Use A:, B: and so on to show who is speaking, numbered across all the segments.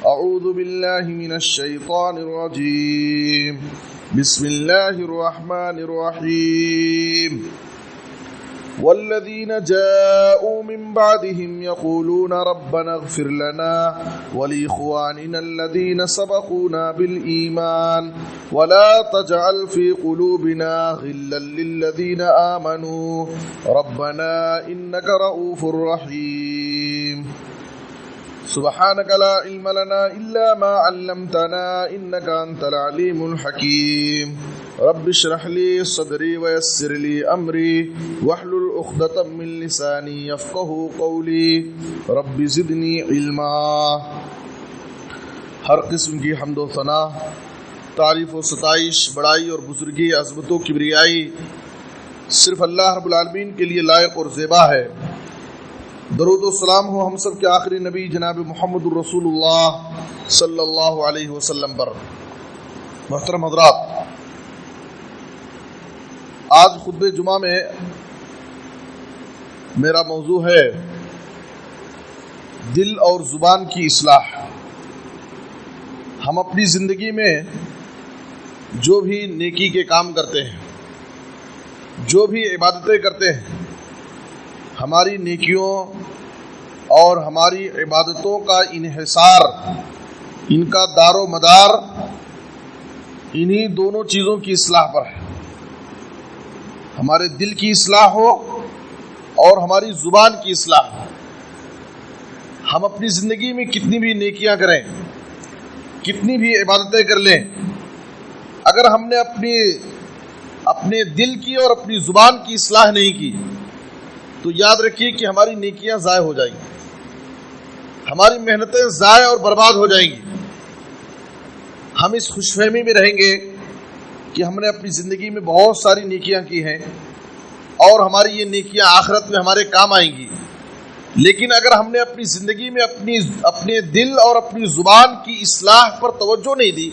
A: أعوذ بالله من الشيطان الرجيم بسم الله الرحمن الرحيم والذين جاءوا من بعدهم يقولون ربنا اغفر لنا ولإخواننا الذين سبقونا بالإيمان ولا تجعل في قلوبنا غلا للذين آمنوا ربنا إنك رؤوف رحيم سبحانك لا علم لنا إلا ما علمتنا إنك أنت العليم الحكيم رب اشرح لي صدري ويسر لي أمري واحلل عقدة من لساني يفقهوا قولي رب زدني علما. ہر قسم کی حمد و ثنا، تعریف و ستائش، بڑائی اور بزرگی، عظمت و کبریائی صرف اللہ رب العالمین کے لیے لائق اور زیبا ہے. درود و سلام ہو ہم سب کے آخری نبی جناب محمد الرسول اللہ صلی اللہ علیہ وسلم پر. محترم حضرات، آج خطبہ جمعہ میں میرا موضوع ہے دل اور زبان کی اصلاح. ہم اپنی زندگی میں جو بھی نیکی کے کام کرتے ہیں، جو بھی عبادتیں کرتے ہیں، ہماری نیکیوں اور ہماری عبادتوں کا انحصار، ان کا دار و مدار انہی دونوں چیزوں کی اصلاح پر ہے. ہمارے دل کی اصلاح ہو اور ہماری زبان کی اصلاح ہو. ہم اپنی زندگی میں کتنی بھی نیکیاں کریں، کتنی بھی عبادتیں کر لیں، اگر ہم نے اپنے دل کی اور اپنی زبان کی اصلاح نہیں کی تو یاد رکھیے کہ ہماری نیکیاں ضائع ہو جائیں گی، ہماری محنتیں ضائع اور برباد ہو جائیں گی. ہم اس خوش فہمی میں رہیں گے کہ ہم نے اپنی زندگی میں بہت ساری نیکیاں کی ہیں اور ہماری یہ نیکیاں آخرت میں ہمارے کام آئیں گی. لیکن اگر ہم نے اپنی زندگی میں اپنے دل اور اپنی زبان کی اصلاح پر توجہ نہیں دی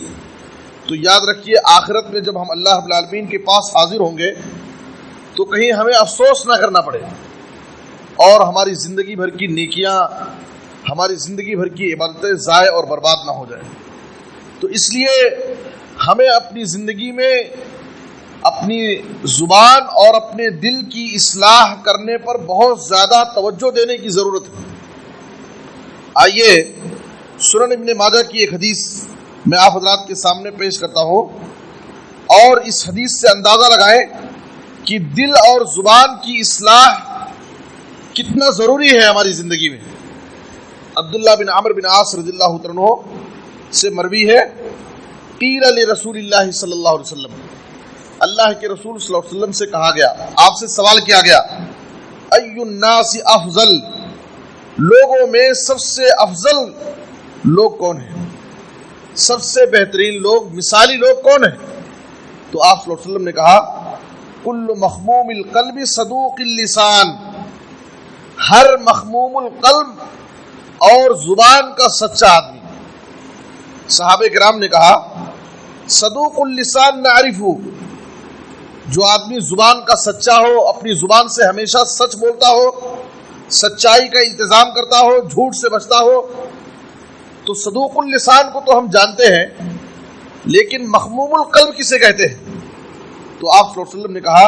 A: تو یاد رکھیے آخرت میں جب ہم اللہ رب العالمین کے پاس حاضر ہوں گے تو کہیں ہمیں افسوس نہ کرنا پڑے اور ہماری زندگی بھر کی نیکیاں، ہماری زندگی بھر کی عبادتیں ضائع اور برباد نہ ہو جائیں. تو اس لیے ہمیں اپنی زندگی میں اپنی زبان اور اپنے دل کی اصلاح کرنے پر بہت زیادہ توجہ دینے کی ضرورت ہے. آئیے سنن ابن ماجہ کی ایک حدیث میں آپ حضرات کے سامنے پیش کرتا ہوں اور اس حدیث سے اندازہ لگائیں کہ دل اور زبان کی اصلاح کتنا ضروری ہے ہماری زندگی میں. عبداللہ بن عمرو بن عاص رضی اللہ عنہ سے مروی ہے، قیل لرسول اللہ صلی اللہ علیہ وسلم، اللہ کے رسول صلی اللہ علیہ وسلم سے کہا گیا، آپ سے سوال کیا گیا، ای الناس افضل، لوگوں میں سب سے افضل لوگ کون ہیں، سب سے بہترین لوگ، مثالی لوگ کون ہیں؟ تو آپ صلی اللہ علیہ وسلم نے کہا کل مخموم القلب صدوق اللسان، ہر مخموم القلب اور زبان کا سچا آدمی. صحابہ کرام نے کہا صدوق اللسان نعرفہ، جو آدمی زبان کا سچا ہو، اپنی زبان سے ہمیشہ سچ بولتا ہو، سچائی کا التزام کرتا ہو، جھوٹ سے بچتا ہو، تو صدوق اللسان کو تو ہم جانتے ہیں، لیکن مخموم القلب کسے کہتے ہیں؟ تو آپ صلی اللہ علیہ وسلم نے کہا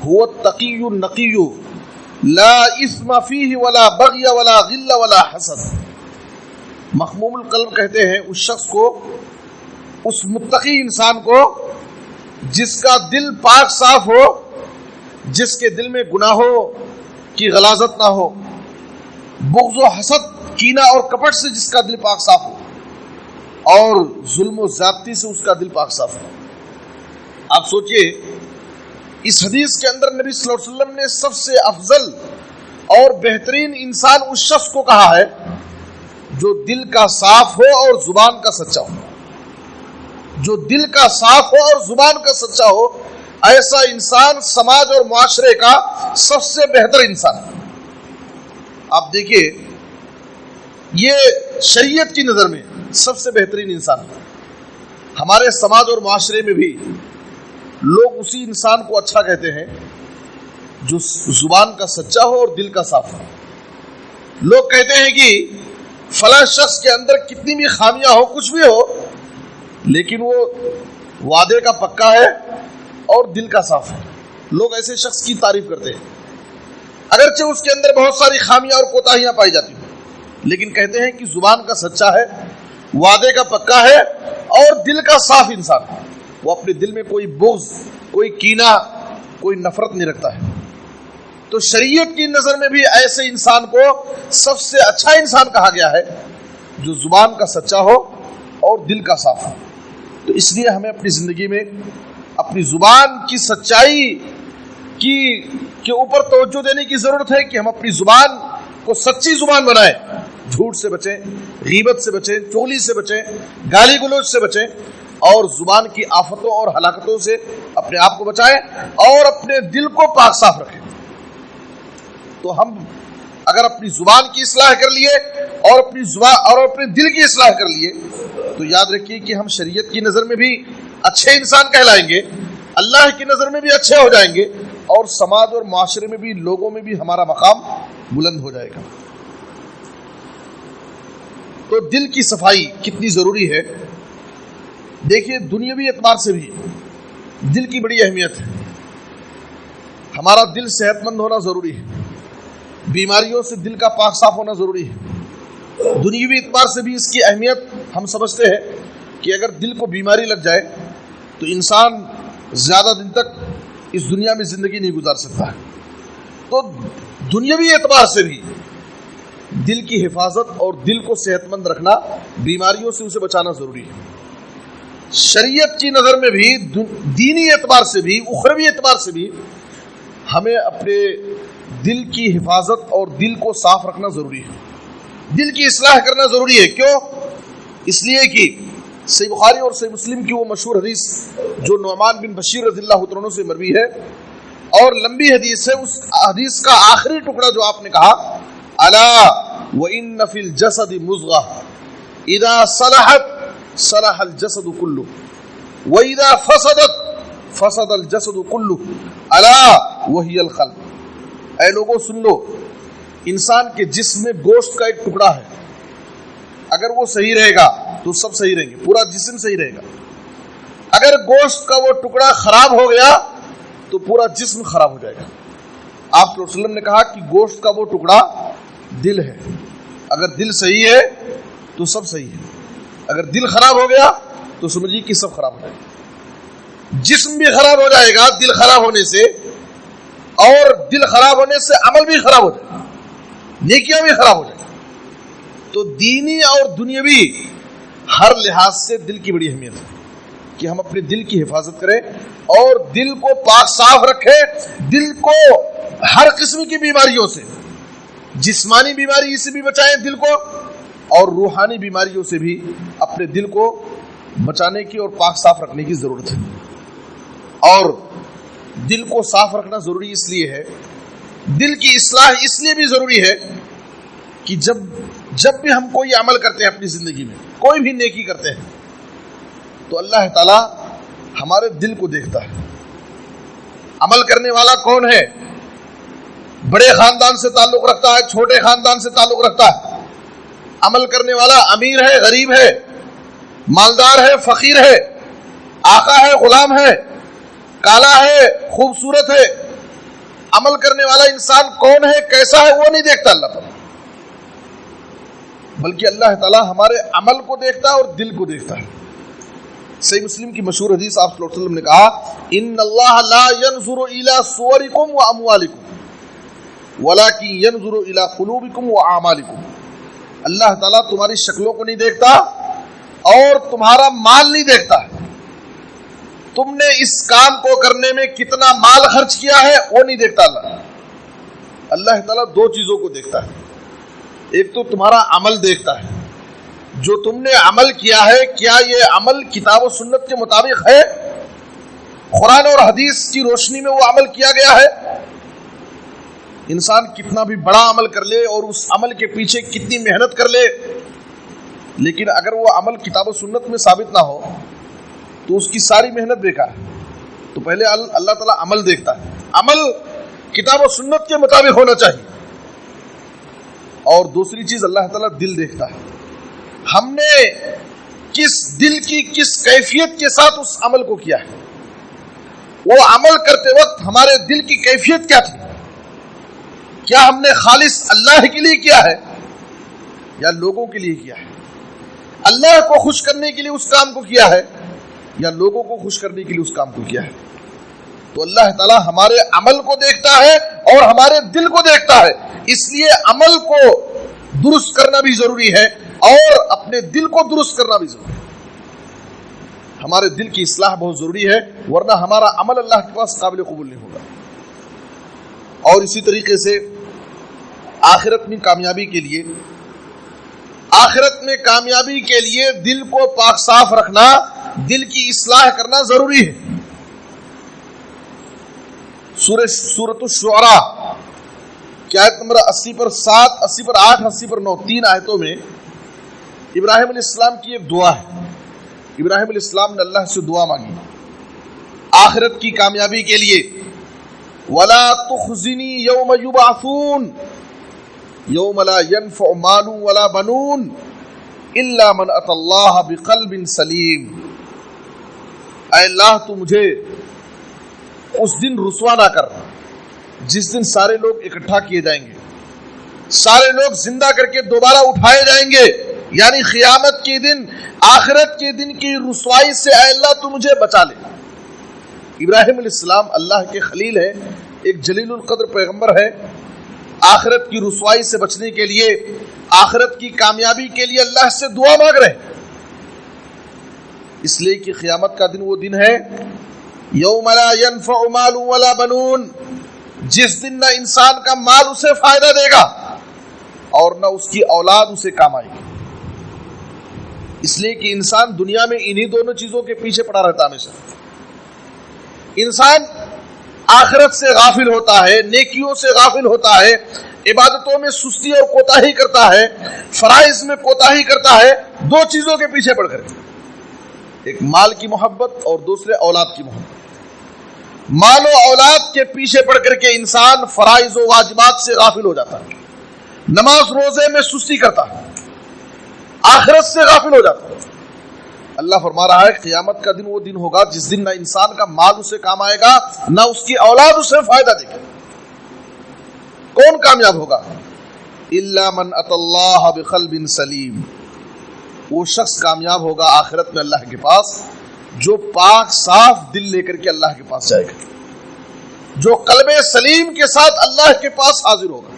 A: هو التقی النقی لا اثم فیہ ولا بغی ولا غل ولا حسد. مخموم القلب کہتے ہیں اس شخص کو، اس متقی انسان کو جس کا دل پاک صاف ہو، جس کے دل میں گناہوں کی غلاظت نہ ہو، بغض و حسد، کینہ اور کپٹ سے جس کا دل پاک صاف ہو، اور ظلم و زیادتی سے اس کا دل پاک صاف ہو. آپ سوچئے اس حدیث کے اندر نبی صلی اللہ علیہ وسلم نے سب سے افضل اور بہترین انسان اس شخص کو کہا ہے جو دل کا صاف ہو اور زبان کا سچا ہو. جو دل کا صاف ہو اور زبان کا سچا ہو، ایسا انسان سماج اور معاشرے کا سب سے بہتر انسان ہے. آپ دیکھیے یہ شریعت کی نظر میں سب سے بہترین انسان ہے. ہمارے سماج اور معاشرے میں بھی لوگ اسی انسان کو اچھا کہتے ہیں جو زبان کا سچا ہو اور دل کا صاف ہو. لوگ کہتے ہیں کہ فلاں شخص کے اندر کتنی بھی خامیاں ہو، کچھ بھی ہو، لیکن وہ وعدے کا پکا ہے اور دل کا صاف ہے. لوگ ایسے شخص کی تعریف کرتے ہیں اگرچہ اس کے اندر بہت ساری خامیاں اور کوتاہیاں پائی جاتی ہیں، لیکن کہتے ہیں کہ زبان کا سچا ہے، وعدے کا پکا ہے اور دل کا صاف انسان ہے. وہ اپنے دل میں کوئی بغض، کوئی کینہ، کوئی نفرت نہیں رکھتا ہے. تو شریعت کی نظر میں بھی ایسے انسان کو سب سے اچھا انسان کہا گیا ہے جو زبان کا سچا ہو اور دل کا صاف ہو. تو اس لیے ہمیں اپنی زندگی میں اپنی زبان کی سچائی کے اوپر توجہ دینے کی ضرورت ہے کہ ہم اپنی زبان کو سچی زبان بنائیں، جھوٹ سے بچیں، غیبت سے بچیں، چغلی سے بچیں، گالی گلوچ سے بچیں اور زبان کی آفتوں اور ہلاکتوں سے اپنے آپ کو بچائیں اور اپنے دل کو پاک صاف رکھیں. تو ہم اگر اپنی زبان کی اصلاح کر لیے اور اپنی زبان اور اپنے دل کی اصلاح کر لیے تو یاد رکھیے کہ ہم شریعت کی نظر میں بھی اچھے انسان کہلائیں گے، اللہ کی نظر میں بھی اچھے ہو جائیں گے اور سماج اور معاشرے میں بھی، لوگوں میں بھی ہمارا مقام بلند ہو جائے گا. تو دل کی صفائی کتنی ضروری ہے. دیکھیے دنیاوی اعتبار سے بھی دل کی بڑی اہمیت ہے. ہمارا دل صحت مند ہونا ضروری ہے، بیماریوں سے دل کا پاک صاف ہونا ضروری ہے. دنیاوی اعتبار سے بھی اس کی اہمیت ہم سمجھتے ہیں کہ اگر دل کو بیماری لگ جائے تو انسان زیادہ دن تک اس دنیا میں زندگی نہیں گزار سکتا ہے. تو دنیاوی اعتبار سے بھی دل کی حفاظت اور دل کو صحت مند رکھنا، بیماریوں سے اسے بچانا ضروری ہے. شریعت کی نظر میں بھی، دینی اعتبار سے بھی، اخروی اعتبار سے بھی ہمیں اپنے دل کی حفاظت اور دل کو صاف رکھنا ضروری ہے، دل کی اصلاح کرنا ضروری ہے. کیوں؟ اس لیے کہ صحیح بخاری اور صحیح مسلم کی وہ مشہور حدیث جو نعمان بن بشیر رضی اللہ عنہ سے مروی ہے اور لمبی حدیث ہے، اس حدیث کا آخری ٹکڑا جو آپ نے کہا، الا وان فی الجسد مضغہ اذا صلحت صلح الجسد كله واذا فسدت فسد الجسد كله الا وهي القلب. اے لوگوں سن لو، انسان کے جسم میں گوشت کا ایک ٹکڑا ہے، اگر وہ صحیح رہے گا تو سب صحیح رہیں گے، پورا جسم صحیح رہے گا. اگر گوشت کا وہ ٹکڑا خراب ہو گیا تو پورا جسم خراب ہو جائے گا. آپ صلی اللہ علیہ وسلم نے کہا کہ گوشت کا وہ ٹکڑا دل ہے، اگر دل صحیح ہے تو سب صحیح ہے، اگر دل خراب ہو گیا تو سمجھیے کہ سب خراب ہو جائے گا. جسم بھی خراب ہو جائے گا دل خراب ہونے سے، اور دل خراب ہونے سے عمل بھی خراب ہو جائے گا، نیکیاں بھی خراب ہو جائے گا. تو دینی اور دنیاوی ہر لحاظ سے دل کی بڑی اہمیت ہے کہ ہم اپنے دل کی حفاظت کریں اور دل کو پاک صاف رکھیں، دل کو ہر قسم کی بیماریوں سے، جسمانی بیماری سے بھی بچائیں دل کو، اور روحانی بیماریوں سے بھی اپنے دل کو بچانے کی اور پاک صاف رکھنے کی ضرورت ہے. اور دل کو صاف رکھنا ضروری اس لیے ہے، دل کی اصلاح اس لیے بھی ضروری ہے کہ جب بھی ہم کوئی عمل کرتے ہیں اپنی زندگی میں، کوئی بھی نیکی کرتے ہیں، تو اللہ تعالی ہمارے دل کو دیکھتا ہے. عمل کرنے والا کون ہے؟ بڑے خاندان سے تعلق رکھتا ہے، چھوٹے خاندان سے تعلق رکھتا ہے. عمل کرنے والا امیر ہے، غریب ہے، مالدار ہے، فقیر ہے، آقا ہے، غلام ہے، کالا ہے، خوبصورت ہے. عمل کرنے والا انسان کون ہے، کیسا ہے، وہ نہیں دیکھتا اللہ تعالیٰ، بلکہ اللہ تعالیٰ ہمارے عمل کو دیکھتا ہے اور دل کو دیکھتا ہے. صحیح مسلم کی مشہور حدیث آپ صلی اللہ علیہ وسلم نے کہا، ان اللہ لا ينظر الى صورکم واموالکم ولکن ينظر الى قلوبکم واعمالکم. اللہ تعالیٰ تمہاری شکلوں کو نہیں دیکھتا اور تمہارا مال نہیں دیکھتا، تم نے اس کام کو کرنے میں کتنا مال خرچ کیا ہے وہ نہیں دیکھتا. اللہ تعالیٰ دو چیزوں کو دیکھتا ہے، ایک تو تمہارا عمل دیکھتا ہے، جو تم نے عمل کیا ہے کیا یہ عمل کتاب و سنت کے مطابق ہے، قرآن اور حدیث کی روشنی میں وہ عمل کیا گیا ہے. انسان کتنا بھی بڑا عمل کر لے اور اس عمل کے پیچھے کتنی محنت کر لے، لیکن اگر وہ عمل کتاب و سنت میں ثابت نہ ہو تو اس کی ساری محنت بیکار ہے. تو پہلے اللہ تعالیٰ عمل دیکھتا ہے، عمل کتاب و سنت کے مطابق ہونا چاہیے. اور دوسری چیز اللہ تعالیٰ دل دیکھتا ہے. ہم نے کس دل کی کس کیفیت کے ساتھ اس عمل کو کیا ہے. وہ عمل کرتے وقت ہمارے دل کی کیفیت کیا تھی؟ کیا ہم نے خالص اللہ کے لیے کیا ہے یا لوگوں کے لیے کیا ہے؟ اللہ کو خوش کرنے کے لیے اس کام کو کیا ہے یا لوگوں کو خوش کرنے کے لیے اس کام کو کیا ہے؟ تو اللہ تعالیٰ ہمارے عمل کو دیکھتا ہے اور ہمارے دل کو دیکھتا ہے. اس لیے عمل کو درست کرنا بھی ضروری ہے اور اپنے دل کو درست کرنا بھی ضروری ہے. ہمارے دل کی اصلاح بہت ضروری ہے، ورنہ ہمارا عمل اللہ کے پاس قابل قبول نہیں ہوگا. اور اسی طریقے سے آخرت میں کامیابی کے لیے دل کو پاک صاف رکھنا، دل کی اصلاح کرنا ضروری ہے. سورۃ الشعراء کی آیت نمبر 80 پر 7، 80 پر 8، 80 پر 9، 3 آیتوں میں ابراہیم علیہ السلام کی ایک دعا ہے. ابراہیم علیہ السلام نے اللہ سے دعا مانگی آخرت کی کامیابی کے لیے. وَلَا تُخْزِنِي يَوْمَ يُبْعَثُونَ يَوْمَ لَا يَنْفَعُ مَالٌ وَلَا بَنُونَ إِلَّا مَنْ أَتَى اللَّهَ بِقَلْبٍ سَلِيمٍ. اے اللہ تو مجھے اس دن رسوا نہ کر جس دن سارے لوگ اکٹھا کیے جائیں گے، سارے لوگ زندہ کر کے دوبارہ اٹھائے جائیں گے، یعنی قیامت کے دن، آخرت کے دن کی رسوائی سے اے اللہ تو مجھے بچا لے. ابراہیم علیہ السلام اللہ کے خلیل ہے، ایک جلیل القدر پیغمبر ہے. آخرت کی رسوائی سے بچنے کے لیے، آخرت کی کامیابی کے لیے اللہ سے دعا مانگ رہے ہیں. اس لیے کہ قیامت کا دن وہ دن ہے یوم لا ينفع مال ولا بنون، جس دن نہ انسان کا مال اسے فائدہ دے گا اور نہ اس کی اولاد اسے کام آئے گی. اس لیے کہ انسان دنیا میں انہی دونوں چیزوں کے پیچھے پڑا رہتا ہے ہمیشہ. انسان آخرت سے غافل ہوتا ہے، نیکیوں سے غافل ہوتا ہے، عبادتوں میں سستی اور کوتاہی کرتا ہے، فرائض میں کوتاہی کرتا ہے، دو چیزوں کے پیچھے پڑ کر، ایک مال کی محبت اور دوسرے اولاد کی محبت. مال و اولاد کے پیچھے پڑ کر کے انسان فرائض و واجبات سے غافل ہو جاتا ہے، نماز روزے میں سستی کرتا ہے، آخرت سے غافل ہو جاتا ہے. اللہ فرما رہا ہے قیامت کا دن وہ دن ہوگا جس دن نہ انسان کا مال اسے کام آئے گا، نہ اس کی اولاد اسے فائدہ دے گی. کون کامیاب ہوگا؟ الا من اتى الله بقلب سلیم. وہ شخص کامیاب ہوگا آخرت میں اللہ کے پاس جو پاک صاف دل لے کر کے اللہ کے پاس جائے گا، جو قلب سلیم کے ساتھ اللہ کے پاس حاضر ہوگا.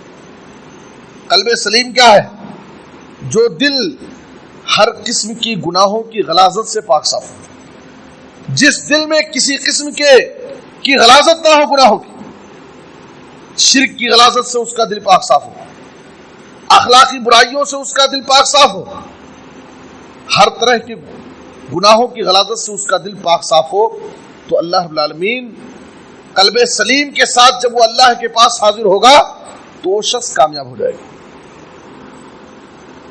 A: قلب سلیم کیا ہے؟ جو دل ہر قسم کی گناہوں کی غلاظت سے پاک صاف ہو، جس دل میں کسی قسم کی غلاظت نہ ہو گناہوں کی، شرک کی غلاظت سے اس کا دل پاک صاف ہو، اخلاقی برائیوں سے اس کا دل پاک صاف ہو، ہر طرح کے گناہوں کی غلاظت سے اس کا دل پاک صاف ہو، تو اللہ رب العالمین قلب سلیم کے ساتھ جب وہ اللہ کے پاس حاضر ہوگا تو وہ شخص کامیاب ہو جائے گا.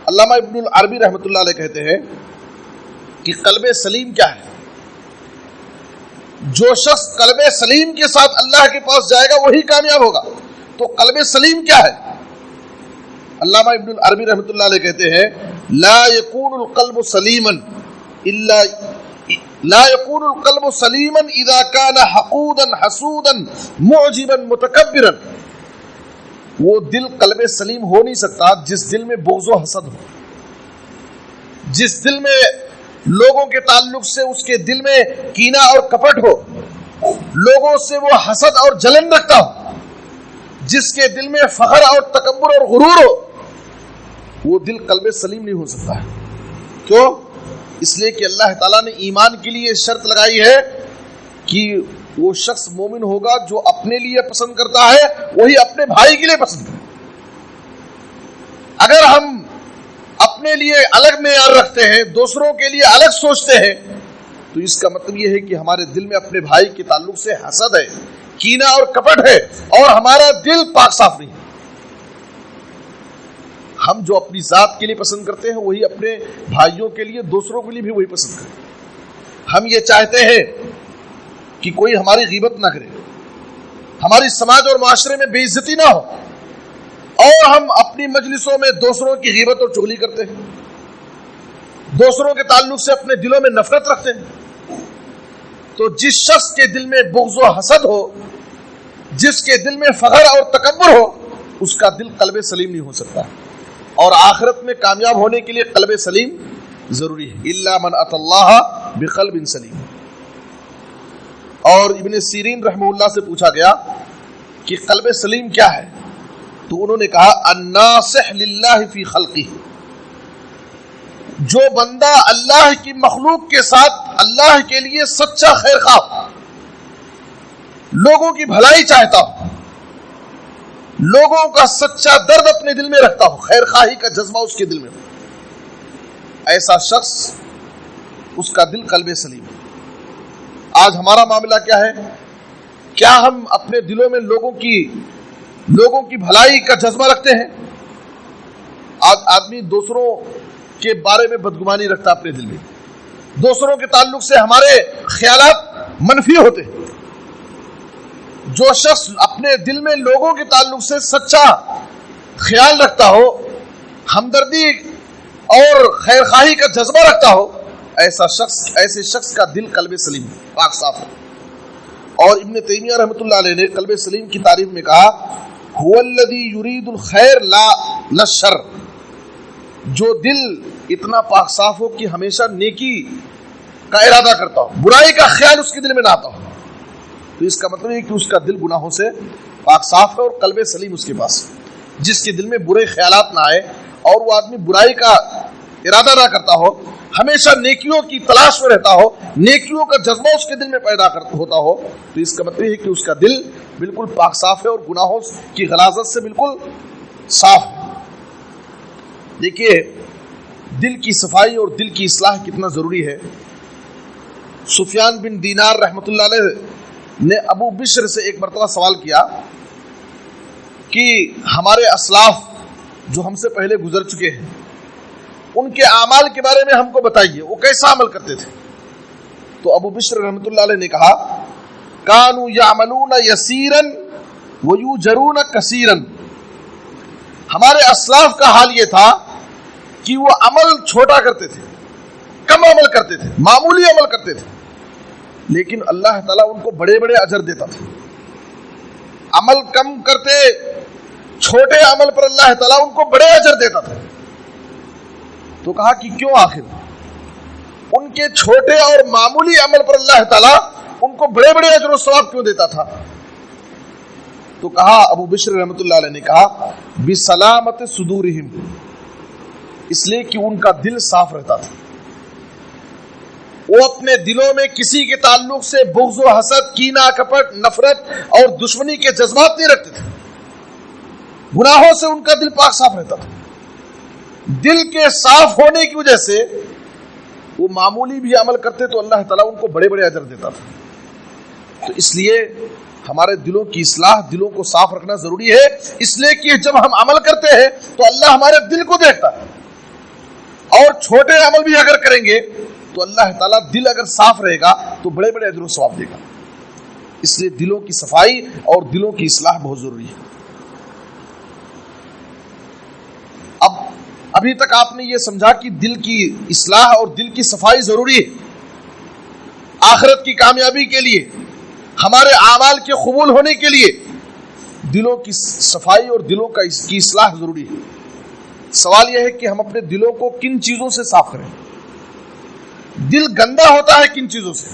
A: علامہ ابن العربی رحمۃ اللہ علیہ کہتے ہیں کہ قلب سلیم کیا ہے؟ جو شخص قلب سلیم کے ساتھ اللہ کے پاس جائے گا وہی کامیاب ہوگا. تو قلب سلیم کیا ہے؟ علامہ ابن العربی رحمۃ اللہ علیہ کہتے ہیں لا يكون القلب سلیما اذا كان حقودا حسودا معجبا متکبرا. وہ دل قلب سلیم ہو نہیں سکتا جس دل میں بغض و حسد ہو، جس دل میں لوگوں کے تعلق سے اس کے دل میں کینہ اور کپٹ ہو، لوگوں سے وہ حسد اور جلن رکھتا ہو، جس کے دل میں فخر اور تکبر اور غرور ہو، وہ دل قلب سلیم نہیں ہو سکتا ہے. کیوں؟ اس لیے کہ اللہ تعالیٰ نے ایمان کے لیے شرط لگائی ہے کہ وہ شخص مومن ہوگا جو اپنے لیے پسند کرتا ہے وہی اپنے بھائی کے لیے پسند کرتا ہے. اگر ہم اپنے لیے الگ معیار رکھتے ہیں، دوسروں کے لیے الگ سوچتے ہیں، تو اس کا مطلب یہ ہے کہ ہمارے دل میں اپنے بھائی کے تعلق سے حسد ہے، کینہ اور کپٹ ہے، اور ہمارا دل پاک صاف نہیں ہے. ہم جو اپنی ذات کے لیے پسند کرتے ہیں وہی اپنے بھائیوں کے لیے، دوسروں کے لیے بھی وہی پسند کرتے ہیں. ہم یہ چاہتے ہیں کہ کوئی ہماری غیبت نہ کرے، ہماری سماج اور معاشرے میں بے عزتی نہ ہو، اور ہم اپنی مجلسوں میں دوسروں کی غیبت اور چغلی کرتے ہیں، دوسروں کے تعلق سے اپنے دلوں میں نفرت رکھتے ہیں، تو جس شخص کے دل میں بغض و حسد ہو، جس کے دل میں فخر اور تکبر ہو، اس کا دل قلب سلیم نہیں ہو سکتا، اور آخرت میں کامیاب ہونے کے لیے قلب سلیم ضروری ہے۔ الا من اتى اللہ بقلب سلیم۔ اور ابن سیرین رحمہ اللہ سے پوچھا گیا کہ قلب سلیم کیا ہے، تو انہوں نے کہا الناصح للہ فی خلقہ، جو بندہ اللہ کی مخلوق کے ساتھ اللہ کے لیے سچا خیر خواہ، لوگوں کی بھلائی چاہتا ہو، لوگوں کا سچا درد اپنے دل میں رکھتا ہو، خیر خواہی کا جذبہ اس کے دل میں ہو، ایسا شخص، اس کا دل قلب سلیم ہے۔ آج ہمارا معاملہ کیا ہے؟ کیا ہم اپنے دلوں میں لوگوں کی بھلائی کا جذبہ رکھتے ہیں؟ آج آدمی دوسروں کے بارے میں بدگمانی رکھتا ہے، اپنے دل میں دوسروں کے تعلق سے ہمارے خیالات منفی ہوتے ہیں۔ جو شخص اپنے دل میں لوگوں کے تعلق سے سچا خیال رکھتا ہو، ہمدردی اور خیر خواہی کا جذبہ رکھتا ہو، ایسے شخص کا دل قلب سلیم پاک صاف ہے۔ اور ابن تیمیہ رحمۃ اللہ علیہ نے قلب سلیم کی تعریف میں کہا هو الذی یرید الخیر لا الشر، جو دل اتنا پاک صاف ہو کہ ہمیشہ نیکی کا ارادہ کرتا ہو، برائی کا خیال اس کے دل میں نہ آتا ہو، تو اس کا مطلب ہے کہ اس کا دل گناہوں سے پاک صاف ہے اور قلب سلیم اس کے پاس ہے۔ جس کے دل میں برے خیالات نہ آئے اور وہ آدمی برائی کا ارادہ نہ کرتا ہو، ہمیشہ نیکیوں کی تلاش میں رہتا ہو، نیکیوں کا جذبہ اس کے دل میں پیدا ہوتا ہو، تو اس کا مطلب ہے کہ اس کا دل بالکل پاک صاف ہے اور گناہوں کی غلاظت سے بالکل صاف ہے۔ دیکھیے دل کی صفائی اور دل کی اصلاح کتنا ضروری ہے۔ سفیان بن دینار رحمۃ اللہ علیہ نے ابو بشر سے ایک مرتبہ سوال کیا کہ ہمارے اسلاف جو ہم سے پہلے گزر چکے ہیں، ان کے اعمال کے بارے میں ہم کو بتائیے، وہ کیسا عمل کرتے تھے؟ تو ابو بشر رحمۃ اللہ علیہ نے کہا کانوا یعملون یسیرا ویجرون کثیرا، ہمارے اسلاف کا حال یہ تھا کہ وہ عمل چھوٹا کرتے تھے، کم عمل کرتے تھے، معمولی عمل کرتے تھے، لیکن اللہ تعالیٰ ان کو بڑے بڑے اجر دیتا تھا۔ عمل کم کرتے، چھوٹے عمل پر اللہ تعالیٰ ان کو بڑے اجر دیتا تھا۔ تو کہا کہ کیوں؟ آخر ان کے چھوٹے اور معمولی عمل پر اللہ تعالیٰ ان کو بڑے بڑے اجر و ثواب کیوں دیتا تھا؟ تو کہا ابو بشر رحمۃ اللہ علیہ نے کہا بسلامت صدورہم، اس لیے کہ ان کا دل صاف رہتا تھا، وہ اپنے دلوں میں کسی کے تعلق سے بغض و حسد، کینہ، کپٹ، نفرت اور دشمنی کے جذبات نہیں رکھتے تھے، گناہوں سے ان کا دل پاک صاف رہتا تھا۔ دل کے صاف ہونے کی وجہ سے وہ معمولی بھی عمل کرتے تو اللہ تعالیٰ ان کو بڑے بڑے اجر دیتا تھا۔ تو اس لیے ہمارے دلوں کی اصلاح، دلوں کو صاف رکھنا ضروری ہے، اس لیے کہ جب ہم عمل کرتے ہیں تو اللہ ہمارے دل کو دیکھتا ہے، اور چھوٹے عمل بھی اگر کریں گے تو اللہ تعالیٰ دل اگر صاف رہے گا تو بڑے بڑے اجر و ثواب دے گا۔ اس لیے دلوں کی صفائی اور دلوں کی اصلاح بہت ضروری ہے۔ ابھی تک آپ نے یہ سمجھا کہ دل کی اصلاح اور دل کی صفائی ضروری ہے، آخرت کی کامیابی کے لیے، ہمارے اعمال کے قبول ہونے کے لیے دلوں کی صفائی اور دلوں کی اصلاح ضروری ہے۔ سوال یہ ہے کہ ہم اپنے دلوں کو کن چیزوں سے صاف کریں؟ دل گندا ہوتا ہے کن چیزوں سے؟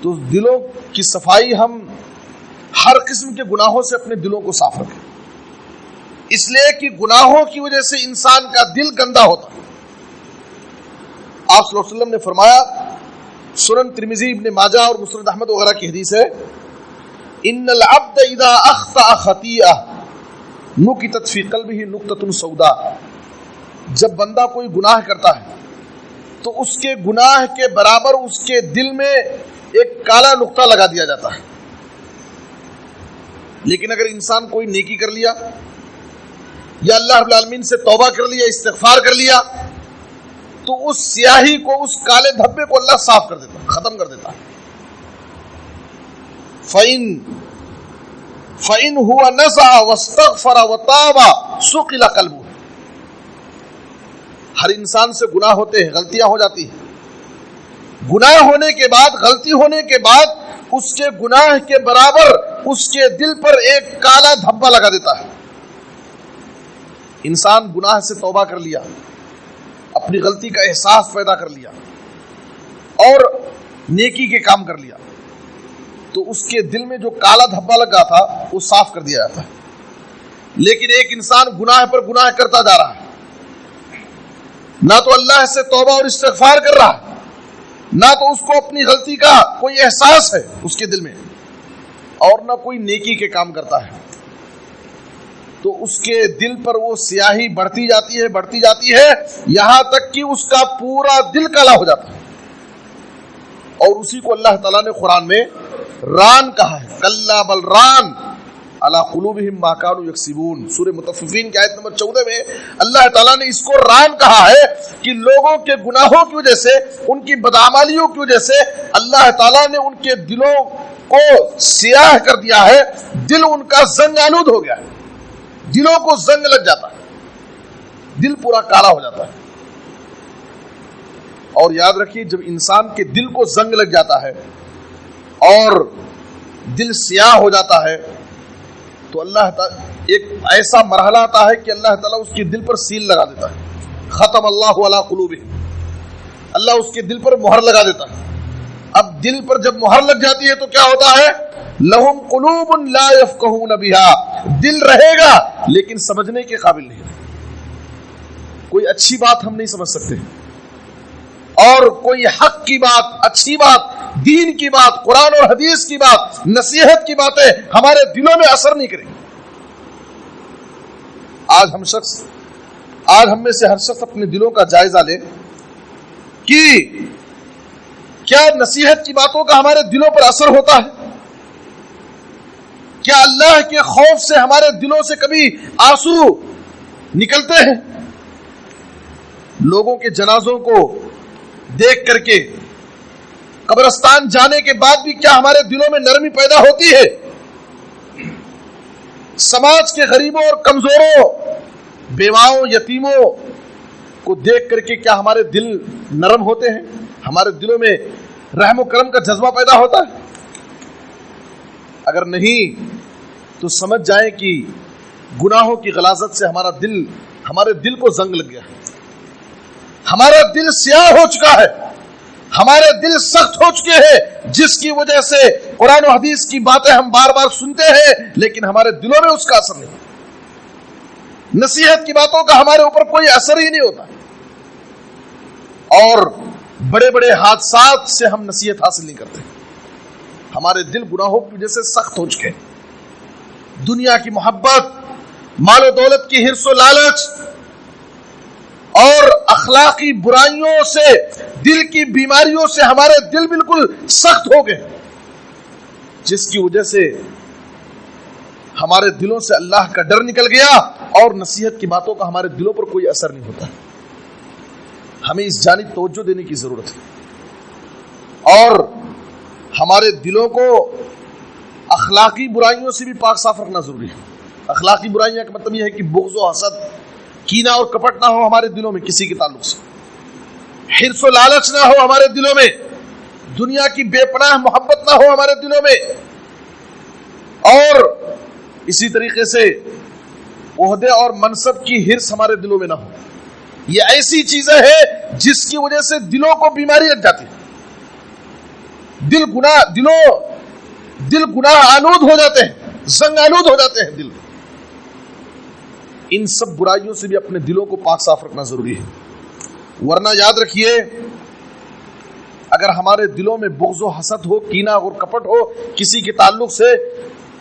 A: تو دلوں کی صفائی، ہم ہر قسم کے گناہوں سے اپنے دلوں کو صاف رکھیں، اس لیے کہ گناہوں کی وجہ سے انسان کا دل گندا ہوتا ہے۔ آپ صلی اللہ علیہ وسلم نے فرمایا، سنن ترمذی، ابن ماجہ اور مسند احمد وغیرہ کی حدیث ہے، ان العبد اذا اخطأ خطیئہ نکتت فی قلبہ نقطۃ سوداء، جب بندہ کوئی گناہ کرتا ہے تو اس کے گناہ کے برابر اس کے دل میں ایک کالا نقطہ لگا دیا جاتا ہے۔ لیکن اگر انسان کوئی نیکی کر لیا یا اللہ رب العالمین سے توبہ کر لیا، استغفار کر لیا، تو اس سیاہی کو، اس کالے دھبے کو اللہ صاف کر دیتا ہے، ختم کر دیتا ہے۔ فَإِنْ هُوَ نَزَعَ وَاسْتَغْفَرَ وَتَابَ سُقِلَ قَلْبُهُ۔ ہر انسان سے گناہ ہوتے ہیں، غلطیاں ہو جاتی ہیں، گناہ ہونے کے بعد، غلطی ہونے کے بعد اس کے گناہ کے برابر اس کے دل پر ایک کالا دھبا لگا دیتا ہے۔ انسان گناہ سے توبہ کر لیا، اپنی غلطی کا احساس پیدا کر لیا اور نیکی کے کام کر لیا، تو اس کے دل میں جو کالا دھبا لگا تھا وہ صاف کر دیا جاتا ہے۔ لیکن ایک انسان گناہ پر گناہ کرتا جا رہا ہے، نہ تو اللہ سے توبہ اور استغفار کر رہا ہے، نہ تو اس کو اپنی غلطی کا کوئی احساس ہے اس کے دل میں، اور نہ کوئی نیکی کے کام کرتا ہے، تو اس کے دل پر وہ سیاہی بڑھتی جاتی ہے یہاں تک کہ اس کا پورا دل کالا ہو جاتا ہے۔ اور اسی کو اللہ تعالیٰ نے قرآن میں ران کہا ہے، کلا بل ران علی قلوبہم ما کانوا یکسبون۔ سورہ مطففین کی آیت نمبر 14 میں اللہ تعالیٰ نے اس کو ران کہا ہے کہ لوگوں کے گناہوں کی وجہ سے، ان کی بدعمالیوں کی وجہ سے اللہ تعالیٰ نے ان کے دلوں کو سیاہ کر دیا ہے، دل ان کا زنگ آلود ہو گیا ہے، دلوں کو زنگ لگ جاتا ہے، دل پورا کالا ہو جاتا ہے۔ اور یاد رکھیے، جب انسان کے دل کو زنگ لگ جاتا ہے اور دل سیاہ ہو جاتا ہے تو اللہ تعالیٰ ایک ایسا مرحلہ آتا ہے کہ اللہ تعالیٰ اس کے دل پر سیل لگا دیتا ہے، ختم اللہ علی قلوبہم، اللہ اس کے دل پر مہر لگا دیتا ہے۔ اب دل پر جب مہر لگ جاتی ہے تو کیا ہوتا ہے؟ لہم قلوب لا یفقہون بہا، دل رہے گا لیکن سمجھنے کے قابل نہیں، کوئی اچھی بات ہم نہیں سمجھ سکتے، اور کوئی حق کی بات، اچھی بات، دین کی بات، قرآن اور حدیث کی بات، نصیحت کی باتیں ہمارے دلوں میں اثر نہیں کریں گی۔ آج ہم میں سے ہر شخص اپنے دلوں کا جائزہ لے کہ کیا نصیحت کی باتوں کا ہمارے دلوں پر اثر ہوتا ہے؟ کیا اللہ کے خوف سے ہمارے دلوں سے کبھی آنسو نکلتے ہیں؟ لوگوں کے جنازوں کو دیکھ کر کے قبرستان جانے کے بعد بھی کیا ہمارے دلوں میں نرمی پیدا ہوتی ہے؟ سماج کے غریبوں اور کمزوروں، بیواؤں، یتیموں کو دیکھ کر کے کیا ہمارے دل نرم ہوتے ہیں؟ ہمارے دلوں میں رحم و کرم کا جذبہ پیدا ہوتا ہے؟ اگر نہیں تو سمجھ جائیں کہ گناہوں کی غلاظت سے ہمارے دل کو زنگ لگ گیا، ہمارا دل سیاہ ہو چکا ہے، ہمارے دل سخت ہو چکے ہیں، جس کی وجہ سے قرآن و حدیث کی باتیں ہم بار بار سنتے ہیں لیکن ہمارے دلوں میں اس کا اثر نہیں، نصیحت کی باتوں کا ہمارے اوپر کوئی اثر ہی نہیں ہوتا، اور بڑے بڑے حادثات سے ہم نصیحت حاصل نہیں کرتے۔ ہمارے دل گناہوں کی وجہ سے سخت ہو چکے ہیں، دنیا کی محبت، مال و دولت کی حرص و لالچ اور اخلاقی برائیوں سے، دل کی بیماریوں سے ہمارے دل بالکل سخت ہو گئے، جس کی وجہ سے ہمارے دلوں سے اللہ کا ڈر نکل گیا اور نصیحت کی باتوں کا ہمارے دلوں پر کوئی اثر نہیں ہوتا۔ ہمیں اس جانب توجہ دینے کی ضرورت ہے اور ہمارے دلوں کو اخلاقی برائیوں سے بھی پاک صاف رکھنا ضروری ہے۔ اخلاقی برائیاں کا مطلب یہ ہے کہ بغض و حسد، کینہ اور کپٹ نہ ہو ہمارے دلوں میں کسی کے تعلق سے، حرص و لالچ نہ ہو ہمارے دلوں میں، دنیا کی بے پناہ محبت نہ ہو ہمارے دلوں میں، اور اسی طریقے سے عہدے اور منصب کی حرص ہمارے دلوں میں نہ ہو۔ یہ ایسی چیزیں ہیں جس کی وجہ سے دلوں کو بیماری لگ جاتی ہے، دل گناہ آلود ہو جاتے ہیں، زنگ آلود ہو جاتے ہیں دل۔ ان سب برائیوں سے بھی اپنے دلوں کو پاک صاف رکھنا ضروری ہے، ورنہ یاد رکھیے اگر ہمارے دلوں میں بغض و حسد ہو، کینہ اور کپٹ ہو کسی کے تعلق سے،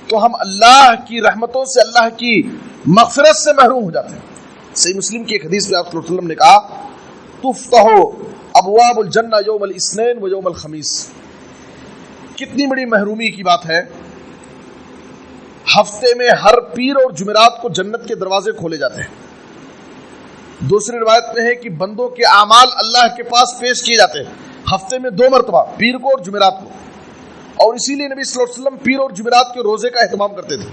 A: تو ہم اللہ کی رحمتوں سے، اللہ کی مغفرت سے محروم ہو جاتے ہیں۔ صحیح مسلم کی ایک حدیث میں آپ صلی اللہ علیہ وسلم نے کہا تفتح ابواب الجنہ یوم الاثنین و یوم الخمیس۔ کتنی بڑی محرومی کی بات ہے، ہفتے میں ہر پیر اور جمعرات کو جنت کے دروازے کھولے جاتے ہیں۔ دوسری روایت میں ہے کہ بندوں کے اعمال اللہ کے پاس پیش کیے جاتے ہیں ہفتے میں 2 مرتبہ، پیر کو اور جمعرات کو، اور اسی لیے نبی صلی اللہ علیہ وسلم پیر اور جمعرات کے روزے کا اہتمام کرتے تھے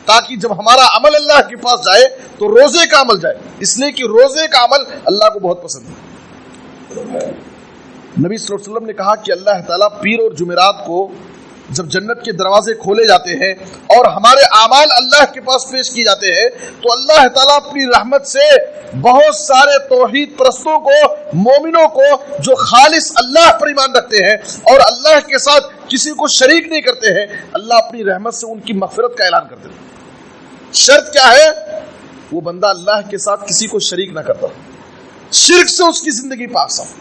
A: تاکہ جب ہمارا عمل اللہ کے پاس جائے تو روزے کا عمل جائے، اس لیے کہ روزے کا عمل اللہ کو بہت پسند ہے۔ نبی صلی اللہ علیہ وسلم نے کہا کہ اللہ تعالیٰ پیر اور جمعرات کو جب جنت کے دروازے کھولے جاتے ہیں اور ہمارے اعمال اللہ کے پاس پیش کیے جاتے ہیں تو اللہ تعالیٰ اپنی رحمت سے بہت سارے توحید پرستوں کو، مومنوں کو جو خالص اللہ پر ایمان رکھتے ہیں اور اللہ کے ساتھ کسی کو شریک نہیں کرتے ہیں، اللہ اپنی رحمت سے ان کی مغفرت کا اعلان کرتے ہیں۔ شرط کیا ہے؟ وہ بندہ اللہ کے ساتھ کسی کو شریک نہ کرتا، شرک سے اس کی زندگی پاک صاف۔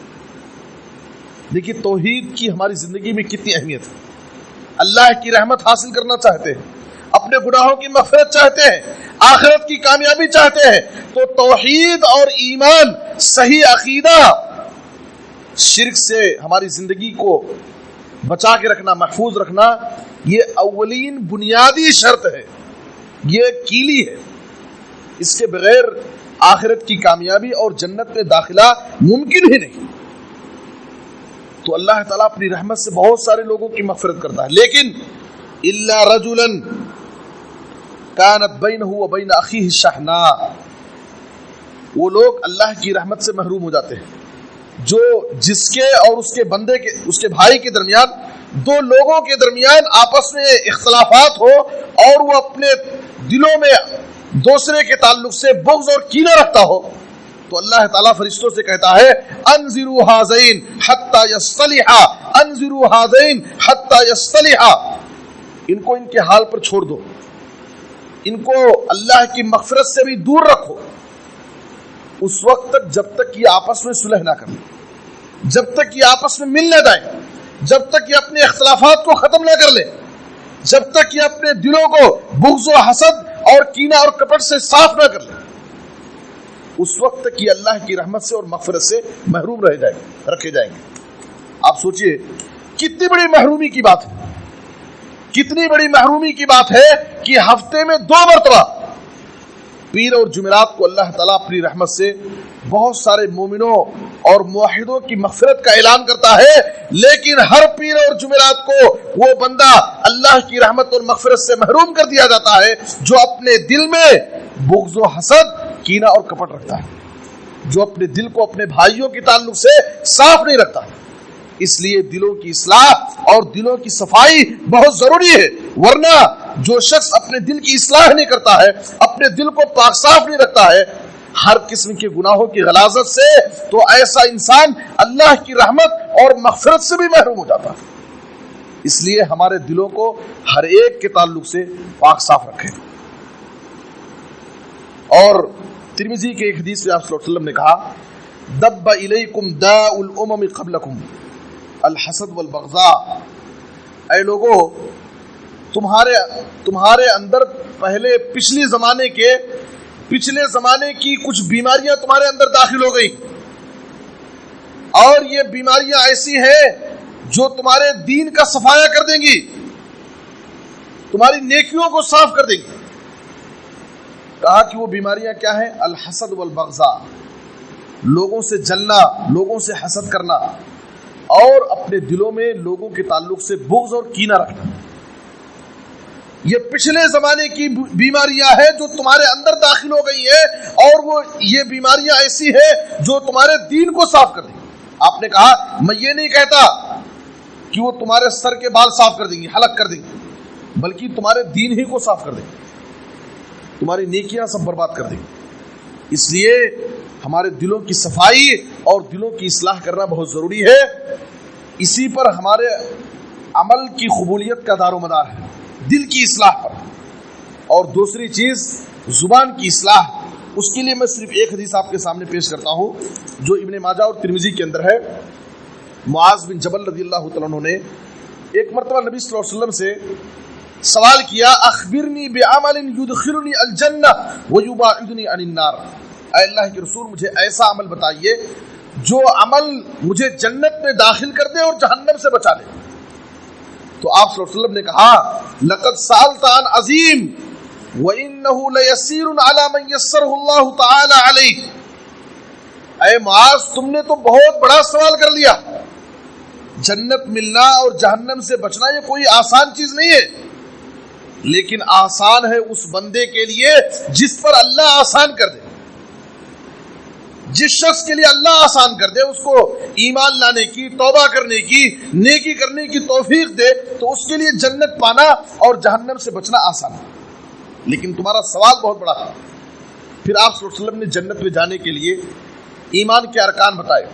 A: دیکھیے توحید کی ہماری زندگی میں کتنی اہمیت ہے۔ اللہ کی رحمت حاصل کرنا چاہتے ہیں، اپنے گناہوں کی مغفرت چاہتے ہیں، آخرت کی کامیابی چاہتے ہیں، تو توحید اور ایمان، صحیح عقیدہ، شرک سے ہماری زندگی کو بچا کے رکھنا، محفوظ رکھنا، یہ اولین بنیادی شرط ہے، یہ کیلی ہے۔ اس کے بغیر آخرت کی کامیابی اور جنت میں داخلہ ممکن ہی نہیں۔ تو اللہ تعالیٰ اپنی رحمت سے بہت سارے لوگوں کی مغفرت کرتا ہے، لیکن الا رجلا كانت بينه وبين اخيه شحناء، وہ لوگ اللہ کی رحمت سے محروم ہو جاتے ہیں جو جس کے اور اس کے بندے کے، اس کے بھائی کے درمیان، دو لوگوں کے درمیان آپس میں اختلافات ہو اور وہ اپنے دلوں میں دوسرے کے تعلق سے بغض اور کینہ رکھتا ہو، تو اللہ تعالیٰ فرشتوں سے کہتا ہے انذروا ھذین حتی یصطلحا، انذروا ھذین حتی یصطلحا، ان کو ان کے حال پر چھوڑ دو، ان کو اللہ کی مغفرت سے بھی دور رکھو اس وقت تک جب تک یہ آپس میں صلح نہ کریں، جب تک یہ آپس میں مل نہ جائیں، جب تک یہ اپنے اختلافات کو ختم نہ کر لیں، جب تک یہ اپنے دلوں کو بغض و حسد اور کینہ اور کپٹ سے صاف نہ کر لیں، اس وقت تک یہ اللہ کی رحمت سے اور مغفرت سے محروم رکھے جائیں گے۔ آپ سوچئے کتنی بڑی محرومی کی بات ہے، کتنی بڑی محرومی کی بات ہے کہ ہفتے میں 2 مرتبہ پیر اور جمعرات کو اللہ تعالیٰ اپنی رحمت سے بہت سارے مومنوں اور موحدوں کی مغفرت کا اعلان کرتا ہے، لیکن ہر پیر اور جمعرات کو وہ بندہ اللہ کی رحمت اور مغفرت سے محروم کر دیا جاتا ہے جو اپنے دل میں بغض و حسد، کینہ اور کپٹ رکھتا ہے، جو اپنے دل کو اپنے بھائیوں کے تعلق سے صاف نہیں رکھتا۔ اس لیے دلوں کی اصلاح اور دلوں کی صفائی بہت ضروری ہے، ورنہ جو شخص اپنے دل کی اصلاح نہیں کرتا ہے، اپنے دل کو پاک صاف نہیں رکھتا ہے ہر قسم کے گناہوں کی غلاظت سے، تو ایسا انسان اللہ کی رحمت اور مغفرت سے بھی محروم ہو جاتا ہے۔ اس لیے ہمارے دلوں کو ہر ایک کے تعلق سے پاک صاف رکھیں۔ اور ترمذی کے ایک حدیث میں آپ صلی اللہ علیہ وسلم نے کہا دب الیکم داء الامم قبلکم الحسد والبغضاء، اے لوگوں تمہارے اندر پہلے پچھلے زمانے کی کچھ بیماریاں تمہارے اندر داخل ہو گئی، اور یہ بیماریاں ایسی ہیں جو تمہارے دین کا صفایا کر دیں گی، تمہاری نیکیوں کو صاف کر دیں گی۔ کہا کہ وہ بیماریاں کیا ہیں؟ الحسد والبغضاء، لوگوں سے جلنا، لوگوں سے حسد کرنا، اور اپنے دلوں میں لوگوں کے تعلق سے بغض اور کینہ رکھنا۔ یہ پچھلے زمانے کی بیماریاں ہیں جو تمہارے اندر داخل ہو گئی ہیں، اور وہ یہ بیماریاں ایسی ہیں جو تمہارے دین کو صاف کر دیں گی۔ آپ نے کہا میں یہ نہیں کہتا کہ وہ تمہارے سر کے بال صاف کر دیں گی، حلق کر دیں گی، بلکہ تمہارے دین ہی کو صاف کر دیں گی، تمہاری نیکیاں سب برباد کر دیں گی۔ اس لیے ہمارے دلوں کی صفائی اور دلوں کی اصلاح کرنا بہت ضروری ہے، اسی پر ہمارے عمل کی قبولیت کا دار و مدار ہے، دل کی اصلاح پر۔ اور دوسری چیز زبان کی اصلاح، اس کے لیے میں صرف ایک حدیث آپ کے سامنے پیش کرتا ہوں جو ابن ماجہ اور ترمذی کے اندر ہے۔ معاذ بن جبل رضی اللہ تعالیٰ عنہ نے ایک مرتبہ نبی صلی اللہ علیہ وسلم سے سوال کیا اخبرنی بعمل یدخلنی الجنہ ویباعدنی عن النار، اے اللہ کے رسول مجھے ایسا عمل بتائیے جو عمل مجھے جنت میں داخل کر دے اور جہنم سے بچا لے۔ تو آپ صلی اللہ علیہ وسلم نے کہا لقد سألت عن عظیم وإنه ليسير على من يسره الله تعالى عليه، اے معاذ تم نے تو بہت بڑا سوال کر لیا، جنت ملنا اور جہنم سے بچنا یہ کوئی آسان چیز نہیں ہے، لیکن آسان ہے اس بندے کے لیے جس پر اللہ آسان کر دے. جس شخص کے لیے اللہ آسان کر دے، اس کو ایمان لانے کی، توبہ کرنے کی، نیکی کرنے کی توفیق دے، تو اس کے لیے جنت پانا اور جہنم سے بچنا آسان ہے. لیکن تمہارا سوال بہت بڑا ہے. پھر آپ صلی اللہ علیہ وسلم نے جنت میں جانے کے لیے ایمان کے ارکان بتائے.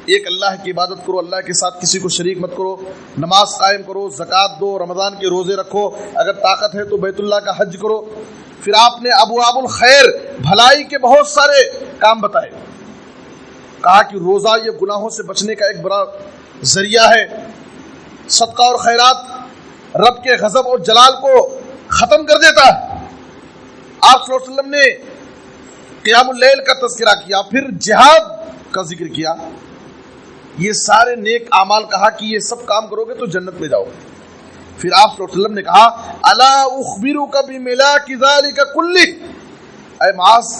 A: ایک، اللہ کی عبادت کرو، اللہ کے ساتھ کسی کو شریک مت کرو، نماز قائم کرو، زکوٰۃ دو، رمضان کے روزے رکھو، اگر طاقت ہے تو بیت اللہ کا حج کرو. پھر آپ نے ابواب الخیر، بھلائی کے بہت سارے کام بتائے. کہا کہ روزہ یہ گناہوں سے بچنے کا ایک بڑا ذریعہ ہے. صدقہ اور خیرات رب کے غضب اور جلال کو ختم کر دیتا ہے. آپ صلی اللہ علیہ وسلم نے قیام اللیل کا تذکرہ کیا، پھر جہاد کا ذکر کیا. یہ سارے نیک اعمال، کہا کہ یہ سب کام کرو گے تو جنت میں جاؤ گے. پھر آپ صلی اللہ علیہ وسلم نے کہا الا اخبرک بملاک ذلک کلہ، اے معاذ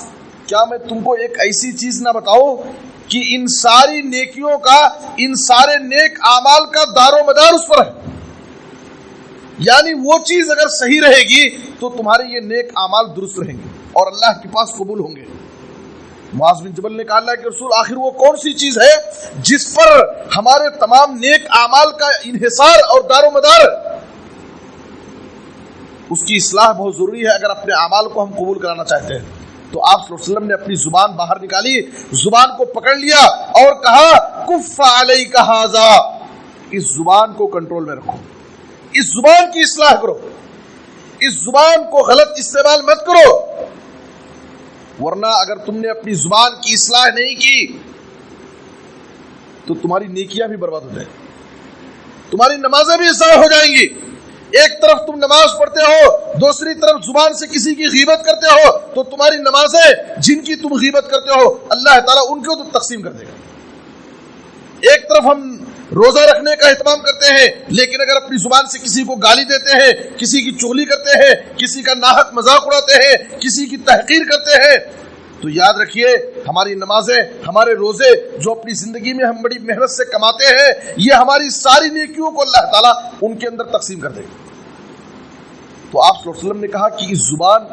A: کیا میں تم کو ایک ایسی چیز نہ بتاؤں کہ ان ساری نیکیوں کا، ان سارے نیک اعمال کا دار و مدار اس پر ہے. یعنی وہ چیز اگر صحیح رہے گی تو تمہارے یہ نیک اعمال درست رہیں گے اور اللہ کے پاس قبول ہوں گے. معاذ بن جبل نے کہا اللہ کے رسول آخر وہ کون سی چیز ہے جس پر ہمارے تمام نیک اعمال کا انحصار اور دار و مدار؟ اس کی اصلاح بہت ضروری ہے اگر اپنے اعمال کو ہم قبول کرانا چاہتے ہیں. تو آپ صلی اللہ علیہ وسلم نے اپنی زبان باہر نکالی، زبان کو پکڑ لیا اور کہا کف علیک ھذا، اس زبان کو کنٹرول میں رکھو، اس زبان کی اصلاح کرو، اس زبان کو غلط استعمال مت کرو، ورنہ اگر تم نے اپنی زبان کی اصلاح نہیں کی تو تمہاری نیکیاں بھی برباد ہو جائیں گی، تمہاری نمازیں بھی ضائع ہو جائیں گی. ایک طرف تم نماز پڑھتے ہو، دوسری طرف زبان سے کسی کی غیبت کرتے ہو، تو تمہاری نمازیں جن کی تم غیبت کرتے ہو اللہ تعالیٰ ان کو تقسیم کر دے گا. ایک طرف ہم روزہ رکھنے کا اہتمام کرتے ہیں، لیکن اگر اپنی زبان سے کسی کو گالی دیتے ہیں، کسی کی چغلی کرتے ہیں، کسی کا ناحق مذاق اڑاتے ہیں، کسی کی تحقیر کرتے ہیں، تو یاد رکھیے ہماری نمازیں، ہمارے روزے جو اپنی زندگی میں ہم بڑی محنت سے کماتے ہیں، یہ ہماری ساری نیکیوں کو اللہ تعالیٰ ان کے اندر تقسیم کر دے گا. تو آپ صلی اللہ علیہ وسلم نے کہا کہ اس زبان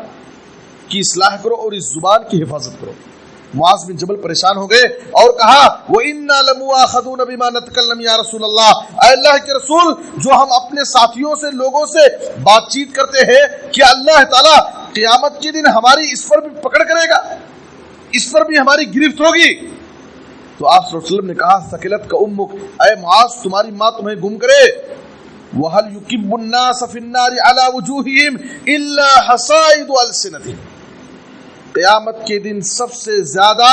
A: کی اصلاح کرو اور اس زبان کی حفاظت کرو. معاذ بن جبل پریشان ہو گئے اور کہا وَإِنَّا لَمُؤَاخَذُونَ بِمَا نَتَكَلَّمُ يَا رسول اللہ، اے اللہ کے رسول جو ہم اپنے ساتھیوں سے، لوگوں سے بات چیت کرتے ہیں، کیا اللہ تعالیٰ قیامت کے دن ہماری اس پر بھی پکڑ کرے گا، اس پر بھی ہماری گرفت ہوگی؟ تو آپ صلی اللہ علیہ وسلم نے کہا ثقلتک امک، اے معاذ تمہاری ماں تمہیں گم کرے. وَهَلْ يُكِبُّ النَّاسَ فِي النَّارِ عَلَى وُجُوهِهِمْ إِلَّا حَصَائِدُ أَلْسِنَتِهِمْ، قیامت کے دن سب سے زیادہ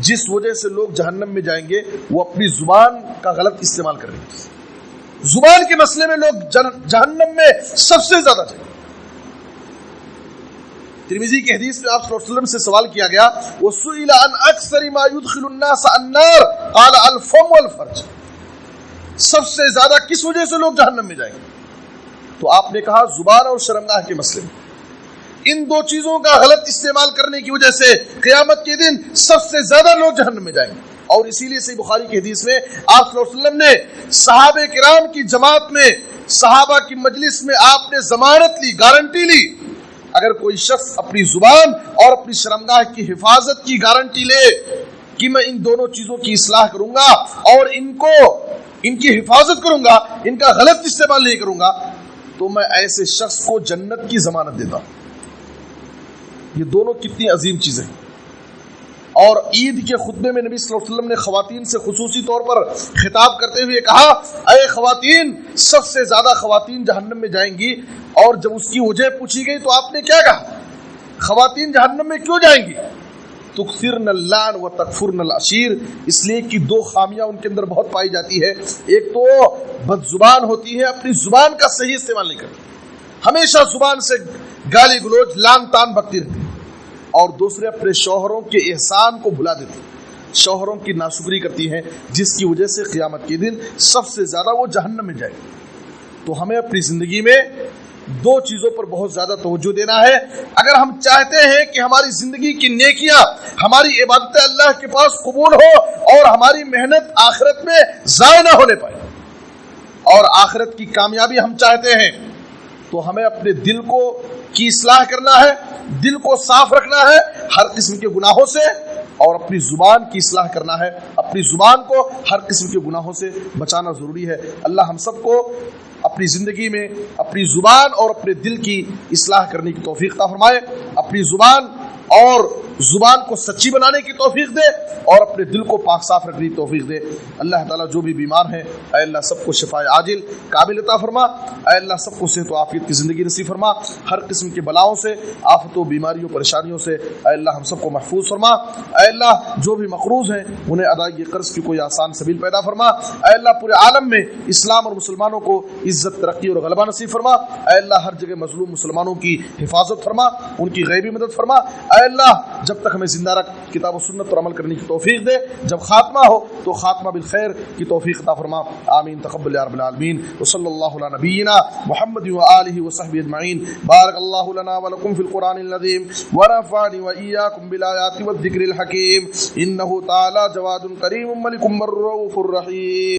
A: جس وجہ سے لوگ جہنم میں جائیں گے وہ اپنی زبان کا غلط استعمال کریں گے. زبان کے مسئلے میں لوگ جہنم میں سب سے زیادہ جائیں گے. ترمذی کی حدیث میں آپ صلی اللہ علیہ وسلم سے سوال کیا گیا وَسُئِلَ عَنْ أَكْثَرِ مَا يُدْخِلُ النَّاسَ النَّارَ قَالَ الْفَمُ وَالْفَرْجُ، سب سے زیادہ کس وجہ سے لوگ جہنم میں جائیں گے؟ تو آپ نے کہا زبان اور شرمگاہ کے مسئلے میں. ان دو چیزوں کا غلط استعمال کرنے کی وجہ سے قیامت کے دن سب سے زیادہ لوگ جہنم میں جائیں گے. اور اسی لیے صحیح بخاری کی حدیث میں آپ صلی اللہ علیہ وسلم نے صحابہ کرام کی جماعت میں، صحابہ کی مجلس میں آپ نے ضمانت لی، گارنٹی لی، اگر کوئی شخص اپنی زبان اور اپنی شرمگاہ کی حفاظت کی گارنٹی لے کہ میں ان دونوں چیزوں کی اصلاح کروں گا اور ان کی حفاظت کروں گا، ان کا غلط استعمال نہیں کروں گا، تو میں ایسے شخص کو جنت کی ضمانت دیتا ہوں. یہ دونوں کتنی عظیم چیزیں ہیں. اور عید کے خطبے میں نبی صلی اللہ علیہ وسلم نے خواتین سے خصوصی طور پر خطاب کرتے ہوئے کہا اے خواتین، سب سے زیادہ خواتین جہنم میں جائیں گی. اور جب اس کی وجہ پوچھی گئی تو آپ نے کیا کہا؟ خواتین جہنم میں کیوں جائیں گی؟ تکثرن اللعن و تکفرن العشیر، اس لیے کہ دو خامیاں ان کے اندر بہت پائی جاتی ہے. ایک تو بد زبان ہوتی ہے، اپنی زبان کا صحیح استعمال نہیں کرتی، ہمیشہ زبان سے گالی گلوچ، لان تان بکتی رہتی. اور دوسرے اپنے شوہروں کے احسان کو بھلا دیتی، شوہروں کی ناشکری کرتی ہیں، جس کی وجہ سے قیامت کے دن سب سے زیادہ وہ جہنم میں جائے. تو ہمیں اپنی زندگی میں دو چیزوں پر بہت زیادہ توجہ دینا ہے اگر ہم چاہتے ہیں کہ ہماری زندگی کی نیکیاں، ہماری عبادتیں اللہ کے پاس قبول ہو اور ہماری محنت آخرت میں ضائع نہ ہونے پائے، اور آخرت کی کامیابی ہم چاہتے ہیں تو ہمیں اپنے دل کو کی اصلاح کرنا ہے، دل کو صاف رکھنا ہے ہر قسم کے گناہوں سے، اور اپنی زبان کی اصلاح کرنا ہے، اپنی زبان کو ہر قسم کے گناہوں سے بچانا ضروری ہے۔ اللہ ہم سب کو اپنی زندگی میں اپنی زبان اور اپنے دل کی اصلاح کرنے کی توفیق عطا فرمائے، اپنی زبان اور زبان کو سچی بنانے کی توفیق دے اور اپنے دل کو پاک صاف رکھنے کی توفیق دے۔ اللہ تعالیٰ جو بھی بیمار ہیں اے اللہ سب کو شفاء عاجل کامل عطا فرما، اے اللہ سب کو صحت و عافیت کی زندگی نصیب فرما، ہر قسم کے بلاؤں سے، آفتوں، بیماریوں، پریشانیوں سے اے اللہ ہم سب کو محفوظ فرما۔ اے اللہ جو بھی مقروض ہیں انہیں ادائیگی قرض کی کوئی آسان سبیل پیدا فرما۔ اے اللہ پورے عالم میں اسلام اور مسلمانوں کو عزت، ترقی اور غلبہ نصیب فرما۔ اے اللہ ہر جگہ مظلوم مسلمانوں کی حفاظت فرما، ان کی غیبی مدد فرما۔ اے اللہ جب تک ہمیں زندہ رکھ کتاب و سنت پر عمل کرنے کی توفیق دے، جب خاتمہ ہو تو خاتمہ بالخیر کی توفیق عطا فرما۔ آمین تقبل یا رب العالمین، وصلی اللہ علی نبینا محمد وآلہ وصحبہ اجمعین۔ بارک اللہ لنا ولکم فی القرآن العظیم ونفعنی وإیاکم بالآیات والذکر الحکیم، انہ تعالی جواد کریم ملک رؤوف الرحیم۔